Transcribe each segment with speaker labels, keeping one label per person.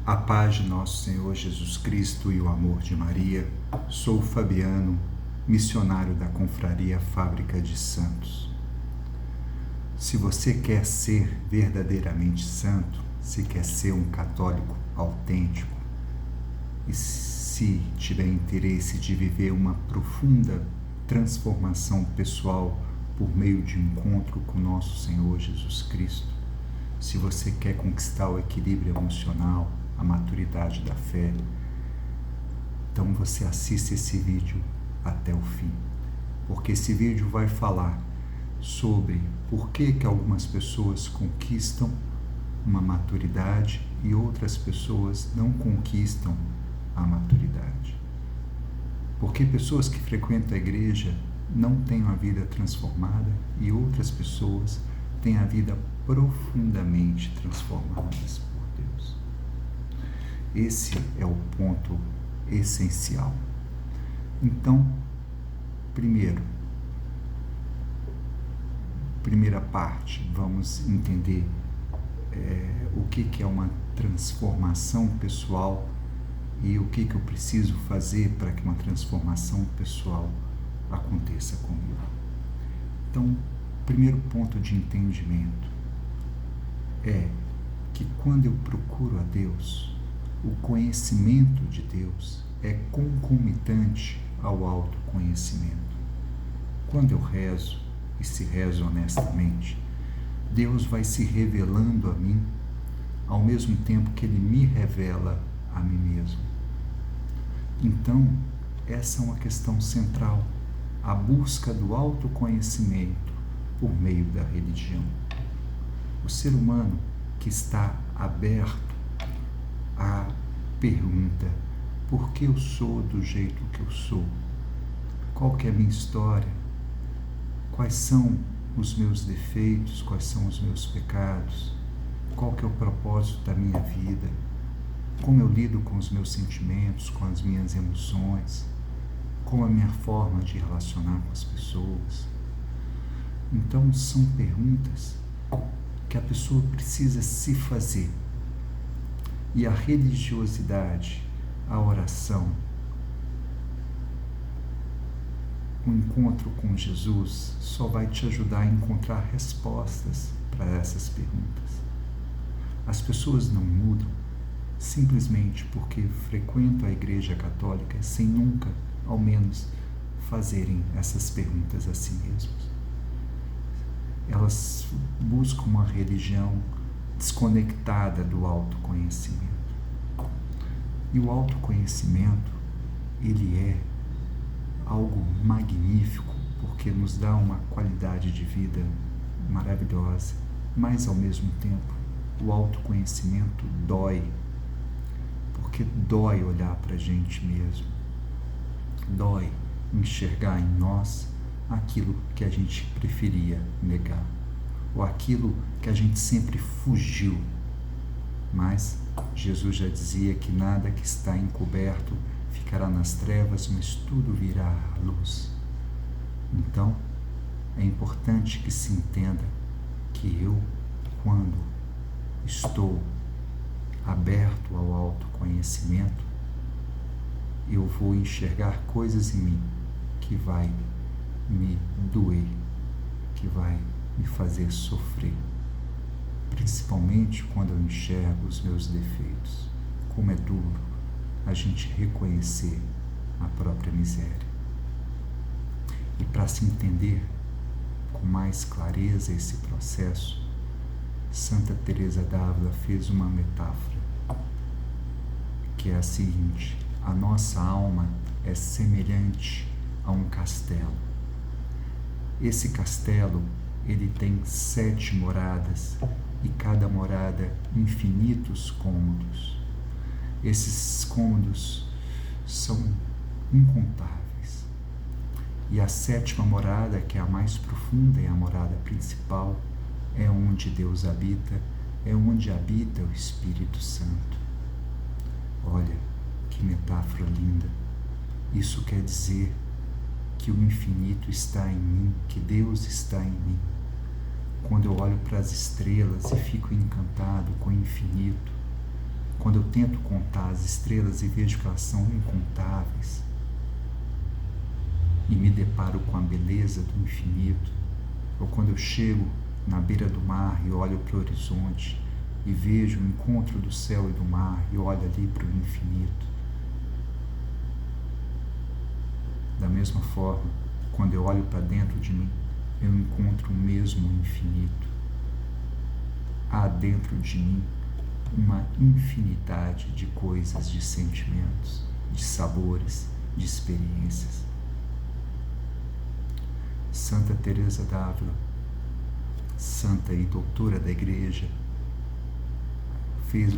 Speaker 1: A paz de nosso Senhor Jesus Cristo e o amor de Maria. Sou Fabiano, missionário da Confraria Fábrica de Santos. Se você quer ser verdadeiramente santo, se quer ser um católico autêntico, e se tiver interesse de viver uma profunda transformação pessoal por meio de encontro com nosso Senhor Jesus Cristo, se você quer conquistar o equilíbrio emocional, a maturidade da fé, então você assista esse vídeo até o fim, porque esse vídeo vai falar sobre por que algumas pessoas conquistam uma maturidade e outras pessoas não conquistam a maturidade. Porque pessoas que frequentam a igreja não têm uma vida transformada e outras pessoas têm a vida profundamente transformadas por Deus. Esse é o ponto essencial. Então, primeira parte, vamos entender o que é uma transformação pessoal e o que eu preciso fazer para que uma transformação pessoal aconteça comigo. Então, primeiro ponto de entendimento é que quando eu procuro a Deus, o conhecimento de Deus é concomitante ao autoconhecimento. Quando eu rezo, e se rezo honestamente, Deus vai se revelando a mim, ao mesmo tempo que Ele me revela a mim mesmo. Então, essa é uma questão central, a busca do autoconhecimento por meio da religião. O ser humano que está aberto à pergunta: por que eu sou do jeito que eu sou? Qual que é a minha história? Quais são os meus defeitos? Quais são os meus pecados? Qual que é o propósito da minha vida? Como eu lido com os meus sentimentos, com as minhas emoções? Qual a minha forma de relacionar com as pessoas? Então, são perguntas que a pessoa precisa se fazer. E a religiosidade, a oração, o encontro com Jesus só vai te ajudar a encontrar respostas para essas perguntas. As pessoas não mudam simplesmente porque frequentam a Igreja Católica sem nunca, ao menos, fazerem essas perguntas a si mesmos. Elas buscam uma religião desconectada do autoconhecimento. E o autoconhecimento, ele é algo magnífico, porque nos dá uma qualidade de vida maravilhosa, mas ao mesmo tempo o autoconhecimento dói, porque dói olhar para a gente mesmo, dói enxergar em nós aquilo que a gente preferia negar, ou aquilo que a gente sempre fugiu. Mas Jesus já dizia que nada que está encoberto ficará nas trevas, mas tudo virá à luz. Então, é importante que se entenda que eu, quando estou aberto ao autoconhecimento, eu vou enxergar coisas em mim que vai me doer, que vai me fazer sofrer, principalmente quando eu enxergo os meus defeitos. Como é duro a gente reconhecer a própria miséria. E para se entender com mais clareza esse processo, Santa Teresa d'Ávila fez uma metáfora, que é a seguinte: a nossa alma é semelhante a um castelo. Esse castelo, ele tem 7 moradas, e cada morada infinitos cômodos. Esses cômodos são incontáveis. E a 7ª morada, que é a mais profunda e a morada principal, é onde Deus habita, é onde habita o Espírito Santo. Olha, que metáfora linda! Isso quer dizer que o infinito está em mim, que Deus está em mim. Quando eu olho para as estrelas e fico encantado com o infinito, com quando eu tento contar as estrelas e vejo que elas são incontáveis, e me deparo com a beleza do infinito, ou quando eu chego na beira do mar e olho para o horizonte e vejo o encontro do céu e do mar e olho ali para o infinito. Da mesma forma, quando eu olho para dentro de mim, eu encontro o mesmo infinito. Há dentro de mim uma infinidade de coisas, de sentimentos, de sabores, de experiências. Santa Teresa d'Ávila, santa e doutora da Igreja, fez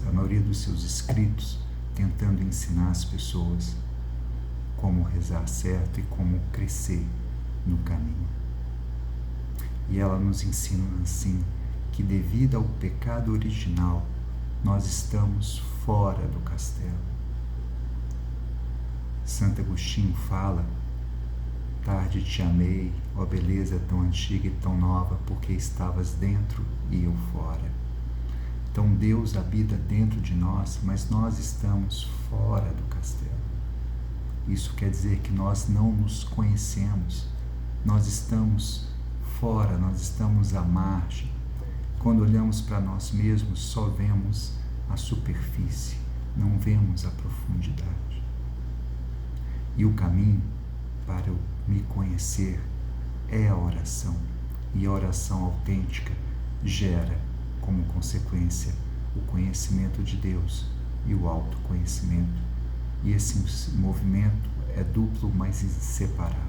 Speaker 1: a maioria dos seus escritos tentando ensinar as pessoas como rezar certo e como crescer no caminho. E ela nos ensina assim que, devido ao pecado original, nós estamos fora do castelo. Santo Agostinho fala: tarde te amei, ó beleza tão antiga e tão nova, porque estavas dentro e eu fora. Então Deus habita dentro de nós, mas nós estamos fora do castelo. Isso quer dizer que nós não nos conhecemos, nós estamos fora, nós estamos à margem. Quando olhamos para nós mesmos, só vemos a superfície, não vemos a profundidade. E o caminho para eu me conhecer é a oração, e a oração autêntica gera, como consequência, o conhecimento de Deus e o autoconhecimento. E esse movimento é duplo, mas inseparável.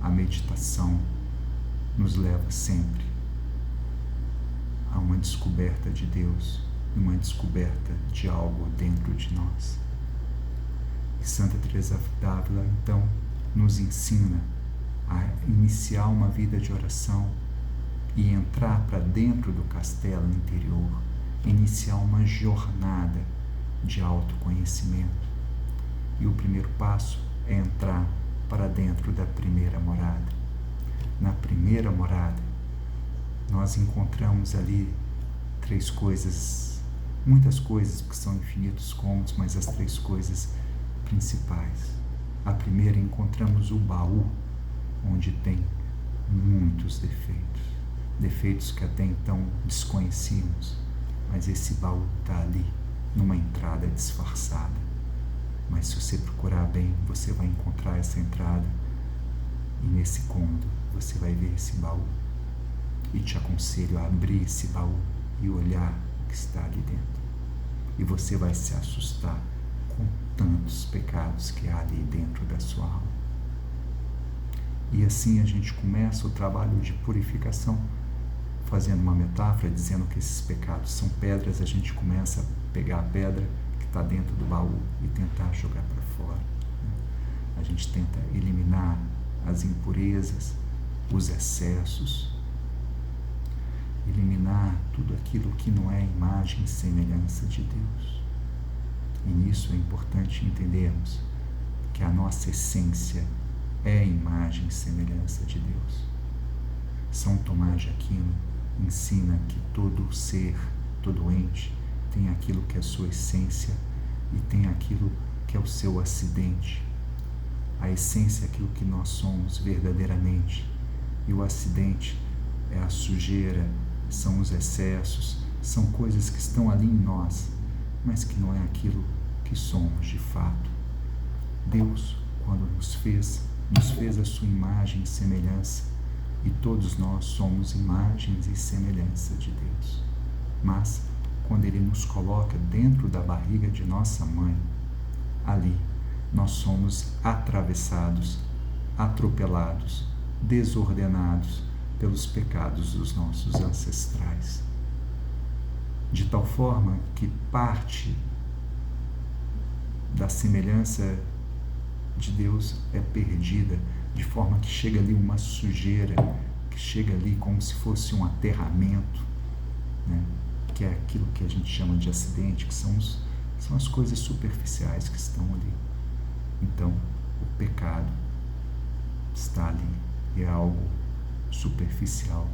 Speaker 1: A meditação nos leva sempre a uma descoberta de Deus, uma descoberta de algo dentro de nós. E Santa Teresa d'Ávila, então, nos ensina a iniciar uma vida de oração e entrar para dentro do castelo interior, iniciar uma jornada de autoconhecimento. E o primeiro passo é entrar para dentro da primeira morada. Na primeira morada, nós encontramos ali três coisas, muitas coisas, porque são infinitos contos, mas as três coisas principais. A primeira, encontramos o baú, onde tem muitos defeitos que até então desconhecíamos, mas esse baú está ali, numa entrada disfarçada. Mas se você procurar bem, você vai encontrar essa entrada, e nesse cômodo você vai ver esse baú. E te aconselho a abrir esse baú e olhar o que está ali dentro. E você vai se assustar com tantos pecados que há ali dentro da sua alma. E assim a gente começa o trabalho de purificação, fazendo uma metáfora, dizendo que esses pecados são pedras. A gente começa a pegar a pedra que está dentro do baú e tentar jogar para fora. A gente tenta eliminar as impurezas, os excessos, eliminar tudo aquilo que não é imagem e semelhança de Deus. E nisso é importante entendermos que a nossa essência é imagem e semelhança de Deus. São Tomás de Aquino ensina que todo ser, todo ente, tem aquilo que é a sua essência e tem aquilo que é o seu acidente. A essência é aquilo que nós somos verdadeiramente, e o acidente é a sujeira, são os excessos, são coisas que estão ali em nós, mas que não é aquilo que somos de fato. Deus, quando nos fez a sua imagem e semelhança, e todos nós somos imagens e semelhança de Deus. Mas, quando Ele nos coloca dentro da barriga de nossa mãe, ali nós somos atravessados, atropelados, desordenados pelos pecados dos nossos ancestrais. De tal forma que parte da semelhança de Deus é perdida, de forma que chega ali uma sujeira, que chega ali como se fosse um aterramento, né? Que é aquilo que a gente chama de acidente, que são as coisas superficiais que estão ali. Então, o pecado está ali, é algo superficial.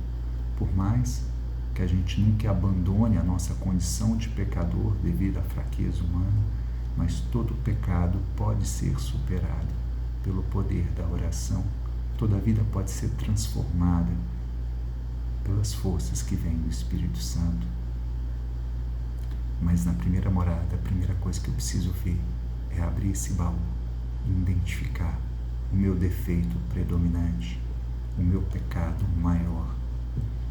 Speaker 1: Por mais que a gente nunca abandone a nossa condição de pecador devido à fraqueza humana, mas todo pecado pode ser superado pelo poder da oração. Toda vida pode ser transformada pelas forças que vêm do Espírito Santo. Mas na primeira morada, a primeira coisa que eu preciso ver é abrir esse baú e identificar o meu defeito predominante, o meu pecado maior.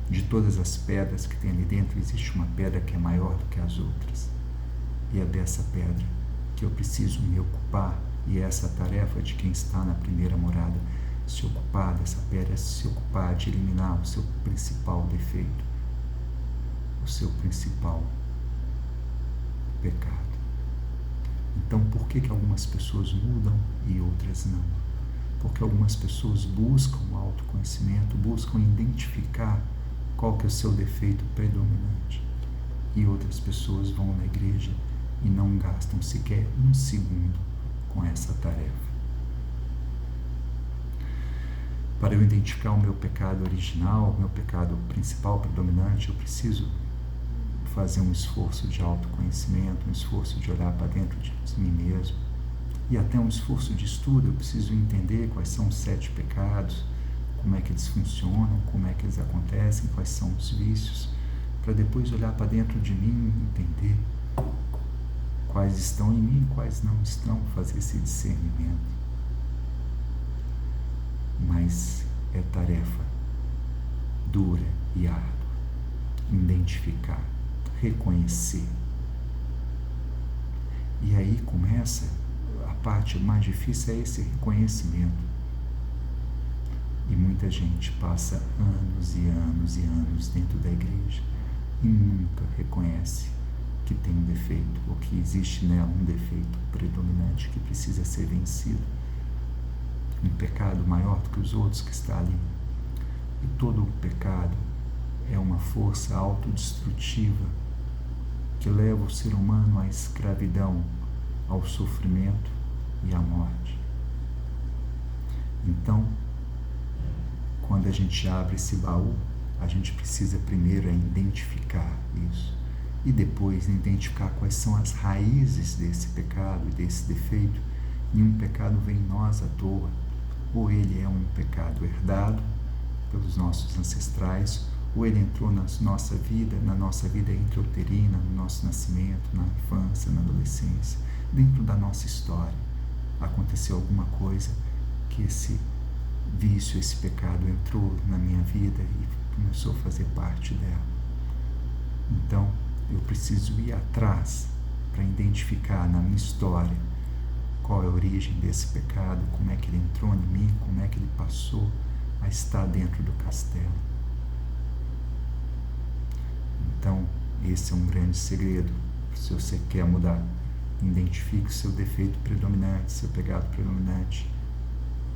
Speaker 1: De todas as pedras que tem ali dentro, existe uma pedra que é maior do que as outras. E é dessa pedra que eu preciso me ocupar, e essa tarefa de quem está na primeira morada, se ocupar dessa pedra, se ocupar de eliminar o seu principal defeito, o seu principal pecado. Então, por que algumas pessoas mudam e outras não? Porque algumas pessoas buscam o autoconhecimento, buscam identificar qual que é o seu defeito predominante, e outras pessoas vão na igreja e não gastam sequer um segundo com essa tarefa. Para eu identificar o meu pecado original, o meu pecado principal, predominante, eu preciso fazer um esforço de autoconhecimento, um esforço de olhar para dentro de mim mesmo, e até um esforço de estudo. Eu preciso entender quais são os 7 pecados, como é que eles funcionam, como é que eles acontecem, quais são os vícios, para depois olhar para dentro de mim e entender quais estão em mim, quais não estão, fazer esse discernimento. Mas é tarefa dura e árdua identificar, reconhecer. E aí começa a parte mais difícil, é esse reconhecimento. E muita gente passa anos e anos e anos dentro da igreja e nunca reconhece que tem um defeito, ou que existe nela um defeito predominante que precisa ser vencido. Um pecado maior do que os outros que está ali. E todo o pecado é uma força autodestrutiva que leva o ser humano à escravidão, ao sofrimento e à morte. Então, quando a gente abre esse baú, a gente precisa primeiro identificar isso, e depois identificar quais são as raízes desse pecado e desse defeito. Nenhum pecado vem em nós à toa, ou ele é um pecado herdado pelos nossos ancestrais, ou ele entrou na nossa vida intrauterina, no nosso nascimento, na infância, na adolescência, dentro da nossa história. Aconteceu alguma coisa que esse vício, esse pecado entrou na minha vida e começou a fazer parte dela. Então, eu preciso ir atrás para identificar na minha história qual é a origem desse pecado, como é que ele entrou em mim, como é que ele passou a estar dentro do castelo. Então, esse é um grande segredo. Se você quer mudar, identifique o seu defeito predominante, seu pecado predominante.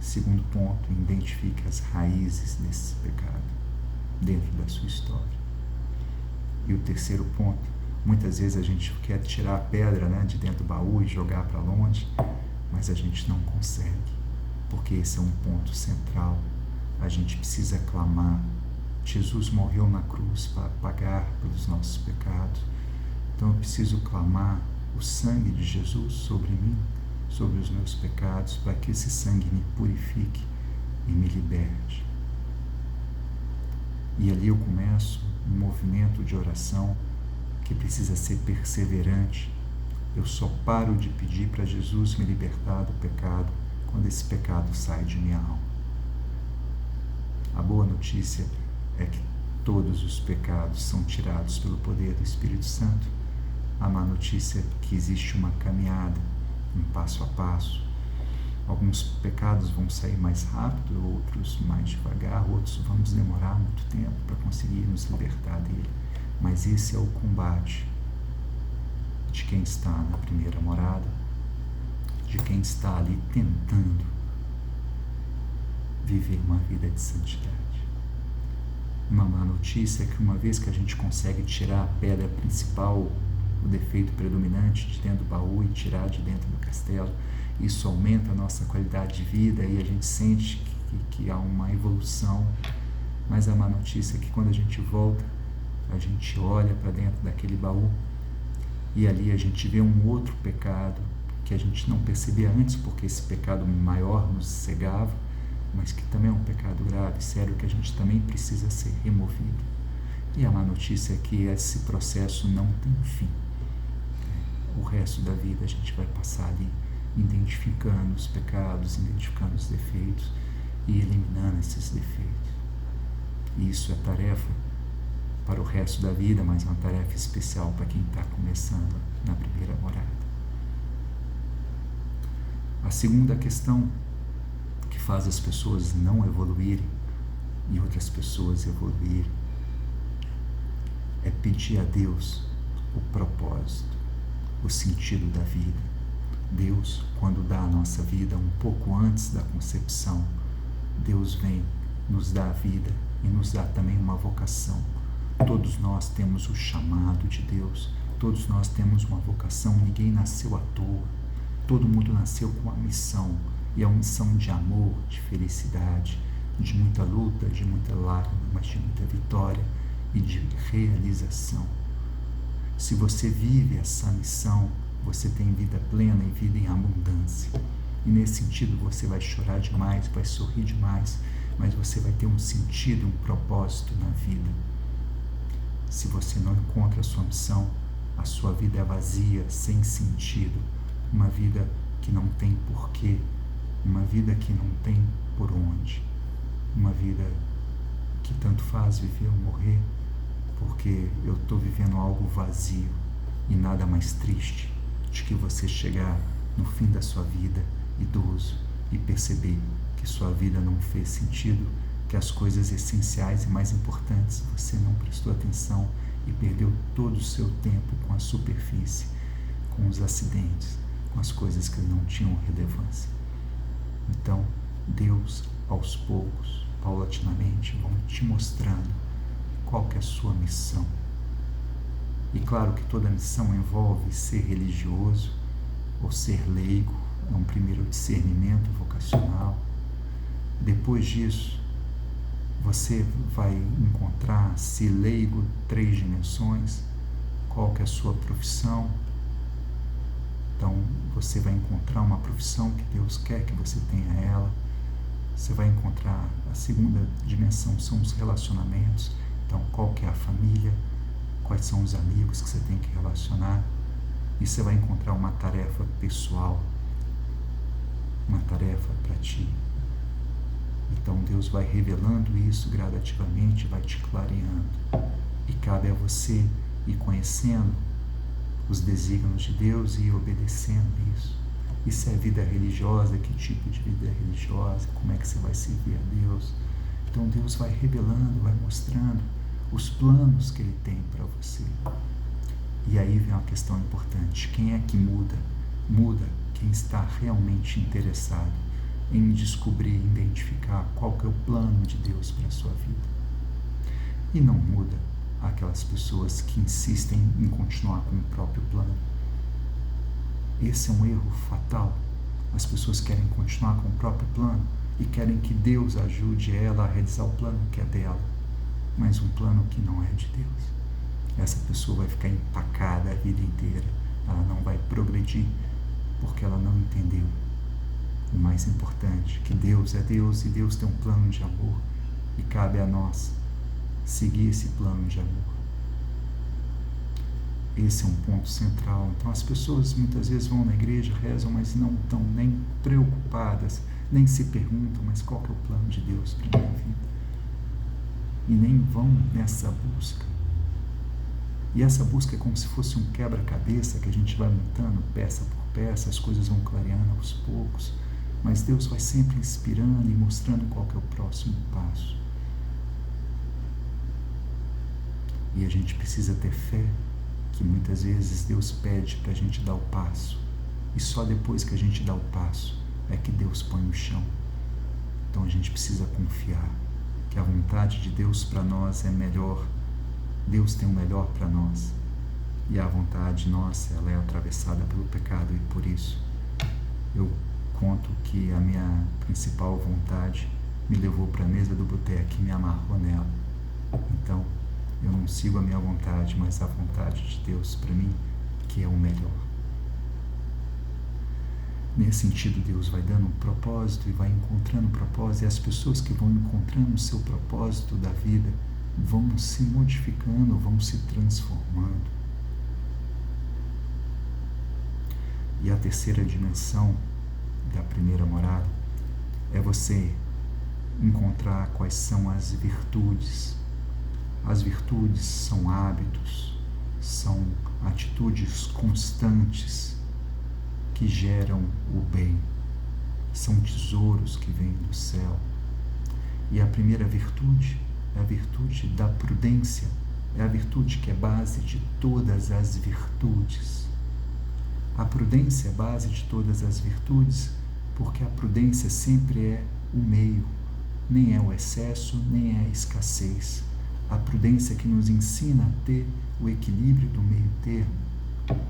Speaker 1: Segundo ponto, identifique as raízes desse pecado dentro da sua história. E o terceiro ponto, muitas vezes a gente quer tirar a pedra, de dentro do baú e jogar para longe, mas a gente não consegue, porque esse é um ponto central. A gente precisa clamar. Jesus morreu na cruz para pagar pelos nossos pecados. Então eu preciso clamar o sangue de Jesus sobre mim, sobre os meus pecados, para que esse sangue me purifique e me liberte. E ali eu começo um movimento de oração que precisa ser perseverante. Eu só paro de pedir para Jesus me libertar do pecado quando esse pecado sai de minha alma. A boa notícia é que todos os pecados são tirados pelo poder do Espírito Santo. A má notícia é que existe uma caminhada, um passo a passo. Alguns pecados vão sair mais rápido, outros mais devagar, outros vamos demorar muito tempo para conseguir nos libertar dele. Mas esse é o combate de quem está na primeira morada, de quem está ali tentando viver uma vida de santidade. Uma má notícia é que uma vez que a gente consegue tirar a pedra principal, o defeito predominante de dentro do baú, e tirar de dentro do castelo, isso aumenta a nossa qualidade de vida e a gente sente que há uma evolução. Mas a má notícia é que quando a gente volta, a gente olha para dentro daquele baú e ali a gente vê um outro pecado que a gente não percebia antes, porque esse pecado maior nos cegava, mas que também é um pecado grave, sério, que a gente também precisa ser removido. E a má notícia é que esse processo não tem fim. O resto da vida a gente vai passar ali identificando os pecados, identificando os defeitos e eliminando esses defeitos. E isso é tarefa para o resto da vida, mas é uma tarefa especial para quem está começando na primeira morada. A segunda questão que faz as pessoas não evoluírem e outras pessoas evoluírem é pedir a Deus o propósito, o sentido da vida. Deus, quando dá a nossa vida um pouco antes da concepção, Deus vem, nos dá a vida e nos dá também uma vocação. Todos nós temos o chamado de Deus, todos nós temos uma vocação, ninguém nasceu à toa, todo mundo nasceu com uma missão, e é uma missão de amor, de felicidade, de muita luta, de muita lágrima, mas de muita vitória e de realização. Se você vive essa missão, você tem vida plena e vida em abundância. E nesse sentido você vai chorar demais, vai sorrir demais, mas você vai ter um sentido, um propósito na vida. Se você não encontra a sua missão, a sua vida é vazia, sem sentido, uma vida que não tem porquê, uma vida que não tem por onde, uma vida que tanto faz viver ou morrer, porque eu estou vivendo algo vazio, e nada mais triste de que você chegar no fim da sua vida, idoso, e perceber que sua vida não fez sentido, que as coisas essenciais e mais importantes você não prestou atenção e perdeu todo o seu tempo com a superfície, com os acidentes, com as coisas que não tinham relevância. Então, Deus, aos poucos, paulatinamente, vão te mostrando qual que é a sua missão. E claro que toda missão envolve ser religioso ou ser leigo, é um primeiro discernimento vocacional. Depois disso, você vai encontrar, se leigo, 3 dimensões, qual que é a sua profissão. Então, você vai encontrar uma profissão que Deus quer que você tenha ela. Você vai encontrar a segunda dimensão, são os relacionamentos. Então, qual que é a família, quais são os amigos que você tem que relacionar. E você vai encontrar uma tarefa pessoal, uma tarefa para ti. Então, Deus vai revelando isso gradativamente, vai te clareando. E cabe a você ir conhecendo os desígnios de Deus e ir obedecendo isso. E se é vida religiosa, que tipo de vida é religiosa, como é que você vai servir a Deus. Então, Deus vai revelando, vai mostrando os planos que Ele tem para você. E aí vem uma questão importante. Quem é que muda? Muda quem está realmente interessado em descobrir, identificar qual que é o plano de Deus para a sua vida. E não muda aquelas pessoas que insistem em continuar com o próprio plano. Esse é um erro fatal. As pessoas querem continuar com o próprio plano e querem que Deus ajude ela a realizar o plano que é dela, mas um plano que não é de Deus. Essa pessoa vai ficar empacada a vida inteira, ela não vai progredir, porque ela não entendeu o mais importante, que Deus é Deus e Deus tem um plano de amor, e cabe a nós seguir esse plano de amor. Esse é um ponto central. Então as pessoas muitas vezes vão na igreja, rezam, mas não estão nem preocupadas, nem se perguntam, mas qual que é o plano de Deus para a minha vida? E nem vão nessa busca. E essa busca é como se fosse um quebra-cabeça que a gente vai montando peça por peça, as coisas vão clareando aos poucos, mas Deus vai sempre inspirando e mostrando qual que é o próximo passo. E a gente precisa ter fé, que muitas vezes Deus pede para a gente dar o passo, e só depois que a gente dá o passo é que Deus põe o chão. Então a gente precisa confiar que a vontade de Deus para nós é melhor. Deus tem o melhor para nós, e a vontade nossa, ela é atravessada pelo pecado, e por isso eu conto que a minha principal vontade me levou para a mesa do boteco e me amarrou nela. Então Eu não sigo a minha vontade, mas a vontade de Deus para mim, que é o melhor. Nesse sentido, Deus vai dando um propósito e vai encontrando um propósito, e as pessoas que vão encontrando o seu propósito da vida vão se modificando, vão se transformando. E a terceira dimensão da primeira morada é você encontrar quais são as virtudes. As virtudes são hábitos, são atitudes constantes que geram o bem, são tesouros que vêm do céu. E a primeira virtude é a virtude da prudência, é a virtude que é base de todas as virtudes. A prudência é base de todas as virtudes, porque a prudência sempre é o meio, nem é o excesso, nem é a escassez. A prudência que nos ensina a ter o equilíbrio do meio termo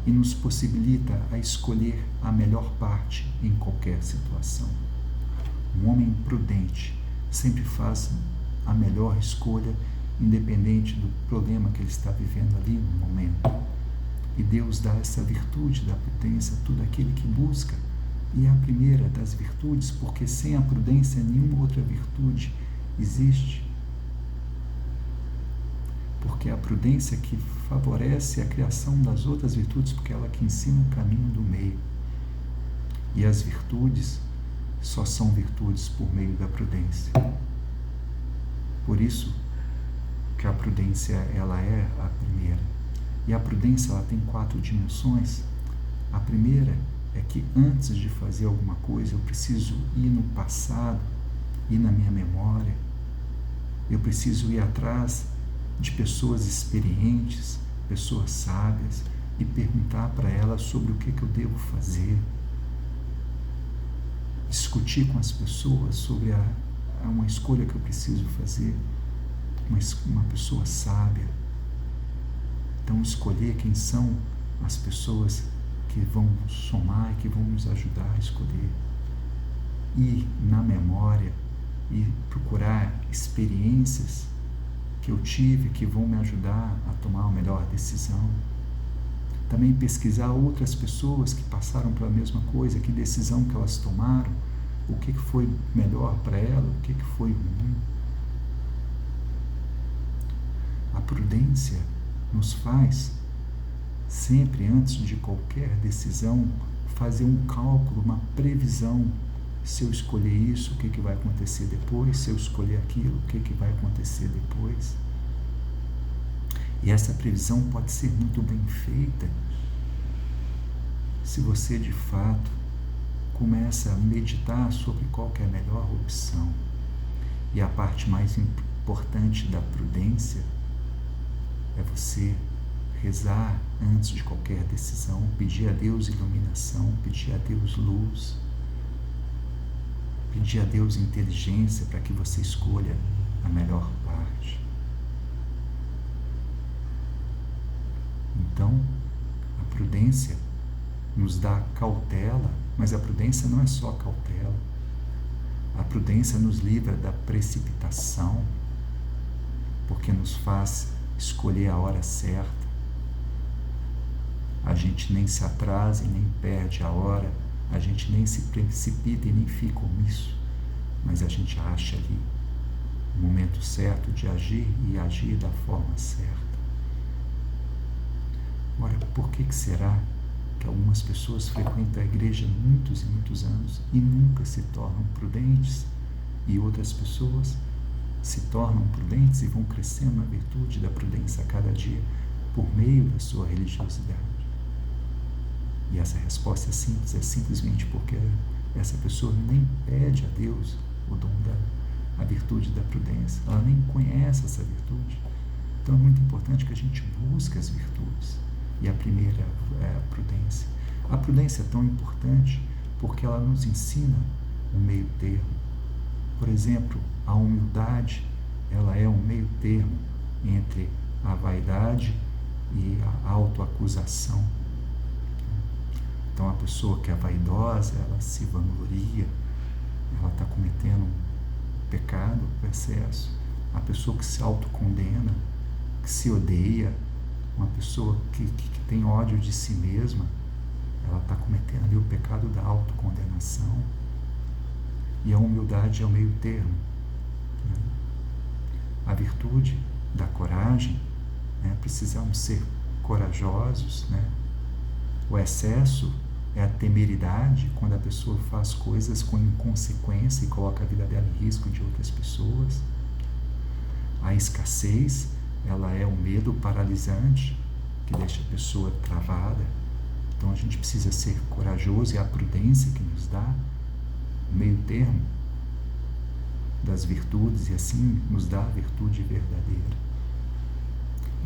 Speaker 1: e nos possibilita a escolher a melhor parte em qualquer situação. Um homem prudente sempre faz a melhor escolha, independente do problema que ele está vivendo ali no momento. E Deus dá essa virtude da prudência a todo aquele que busca. E é a primeira das virtudes, porque sem a prudência nenhuma outra virtude existe. Porque é a prudência que favorece a criação das outras virtudes, porque é ela que ensina o caminho do meio. E as virtudes só são virtudes por meio da prudência. Por isso que a prudência ela é a primeira. E a prudência ela tem 4 dimensões. A primeira é que antes de fazer alguma coisa eu preciso ir no passado, ir na minha memória. Eu preciso ir atrás de pessoas experientes, pessoas sábias, e perguntar para elas sobre o que eu devo fazer. Discutir com as pessoas sobre uma escolha que eu preciso fazer, uma pessoa sábia. Então, escolher quem são as pessoas que vão somar e que vão nos ajudar a escolher. Ir na memória e procurar experiências que eu tive que vão me ajudar a tomar a melhor decisão. Também pesquisar outras pessoas que passaram pela mesma coisa, que decisão que elas tomaram, o que foi melhor para ela, o que foi ruim. A prudência nos faz, sempre antes de qualquer decisão, fazer um cálculo, uma previsão. Se eu escolher isso, o que vai acontecer depois? Se eu escolher aquilo, o que vai acontecer depois? E essa previsão pode ser muito bem feita se você, de fato, começa a meditar sobre qual que é a melhor opção. E a parte mais importante da prudência é você rezar antes de qualquer decisão, pedir a Deus iluminação, pedir a Deus luz, pedir a Deus inteligência para que você escolha a melhor parte. Então, a prudência nos dá cautela, mas a prudência não é só cautela. A prudência nos livra da precipitação, porque nos faz escolher a hora certa. A gente nem se atrasa e nem perde a hora, a gente nem se precipita e nem fica omisso, mas a gente acha ali o momento certo de agir e agir da forma certa. Ora, por que será que algumas pessoas frequentam a igreja há muitos e muitos anos e nunca se tornam prudentes, e outras pessoas se tornam prudentes e vão crescendo na virtude da prudência a cada dia por meio da sua religiosidade? E essa resposta é simples, é simplesmente porque essa pessoa nem pede a Deus o dom a virtude da prudência, ela nem conhece essa virtude. Então é muito importante que a gente busque as virtudes, e a primeira é a prudência. A prudência é tão importante porque ela nos ensina um meio termo. Por exemplo, a humildade, ela é um meio termo entre a vaidade e a autoacusação. Então, a pessoa que é vaidosa, ela se vangloria, ela está cometendo um pecado, um excesso. A pessoa que se autocondena, que se odeia, uma pessoa que tem ódio de si mesma, ela está cometendo ali o pecado da autocondenação. E a humildade é o meio termo, né? A virtude da coragem, né? Precisamos ser corajosos, né? O excesso é a temeridade, quando a pessoa faz coisas com inconsequência e coloca a vida dela em risco de outras pessoas. A escassez, ela é o medo paralisante, que deixa a pessoa travada. Então a gente precisa ser corajoso, e a prudência que nos dá o meio termo das virtudes, e assim nos dá a virtude verdadeira.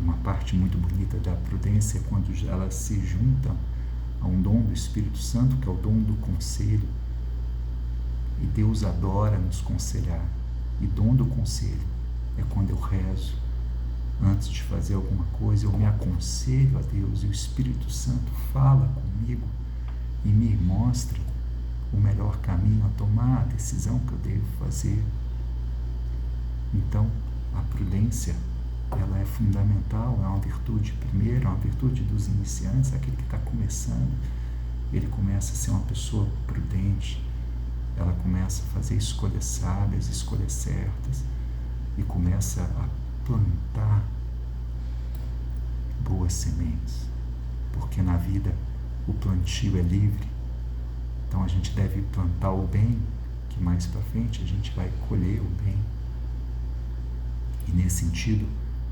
Speaker 1: Uma parte muito bonita da prudência é quando elas se juntam a um dom do Espírito Santo, que é o dom do conselho. E Deus adora nos conselhar. E dom do conselho é quando eu rezo, antes de fazer alguma coisa, eu me aconselho a Deus, e o Espírito Santo fala comigo e me mostra o melhor caminho a tomar, a decisão que eu devo fazer. Então, a prudência, ela é fundamental, é uma virtude primeiro, é uma virtude dos iniciantes, aquele que está começando. Ele começa a ser uma pessoa prudente, ela começa a fazer escolhas sábias, escolhas certas, e começa a plantar boas sementes, porque na vida o plantio é livre. Então a gente deve plantar o bem, que mais para frente a gente vai colher o bem. E nesse sentido,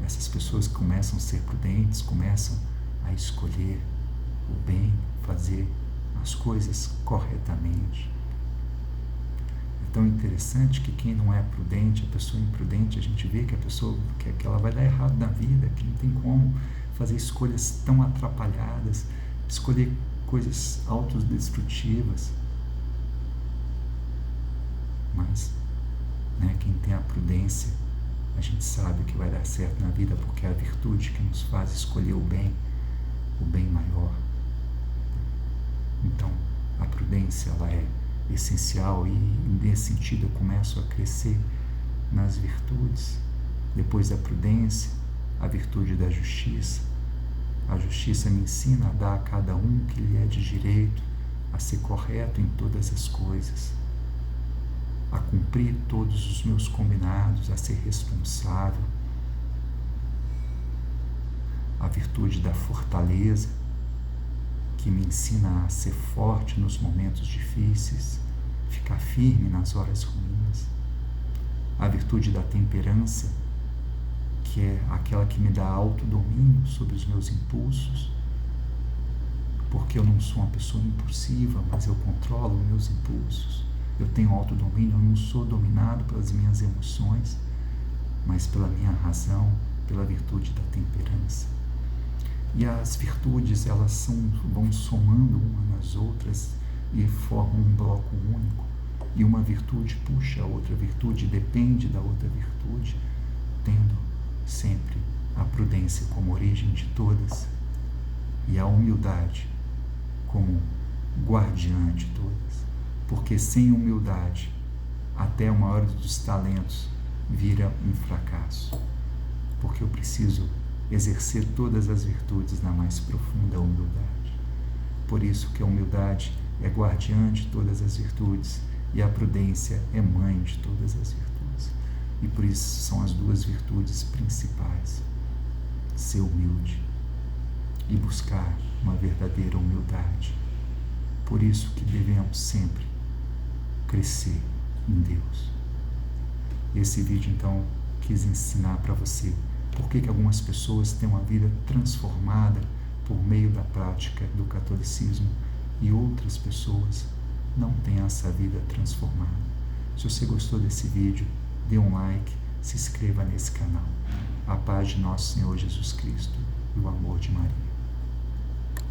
Speaker 1: essas pessoas que começam a ser prudentes, começam a escolher o bem, fazer as coisas corretamente. É tão interessante que quem não é prudente, a pessoa imprudente, a gente vê que a pessoa que ela vai dar errado na vida, que não tem como fazer escolhas tão atrapalhadas, escolher coisas autodestrutivas. Mas, né, quem tem a prudência, a gente sabe que vai dar certo na vida, porque é a virtude que nos faz escolher o bem maior. Então, a prudência, ela é essencial, e nesse sentido eu começo a crescer nas virtudes. Depois da prudência, a virtude da justiça. A justiça me ensina a dar a cada um que lhe é de direito, a ser correto em todas as coisas, a cumprir todos os meus combinados, a ser responsável. A virtude da fortaleza, que me ensina a ser forte nos momentos difíceis, ficar firme nas horas ruins. A virtude da temperança, que é aquela que me dá autodomínio sobre os meus impulsos, porque eu não sou uma pessoa impulsiva, mas eu controlo meus impulsos. Eu tenho autodomínio, eu não sou dominado pelas minhas emoções, mas pela minha razão, pela virtude da temperança. E as virtudes, elas vão somando uma nas outras e formam um bloco único. E uma virtude puxa a outra virtude, depende da outra virtude, tendo sempre a prudência como origem de todas e a humildade como guardiã de todas. Porque sem humildade, até o maior dos talentos vira um fracasso. Porque eu preciso exercer todas as virtudes na mais profunda humildade. Por isso que a humildade é guardiã de todas as virtudes e a prudência é mãe de todas as virtudes. E por isso são as duas virtudes principais: ser humilde e buscar uma verdadeira humildade. Por isso que devemos sempre crescer em Deus. Esse vídeo, então, quis ensinar para você por que algumas pessoas têm uma vida transformada por meio da prática do catolicismo e outras pessoas não têm essa vida transformada. Se você gostou desse vídeo, dê um like, se inscreva nesse canal. A paz de nosso Senhor Jesus Cristo e o amor de Maria.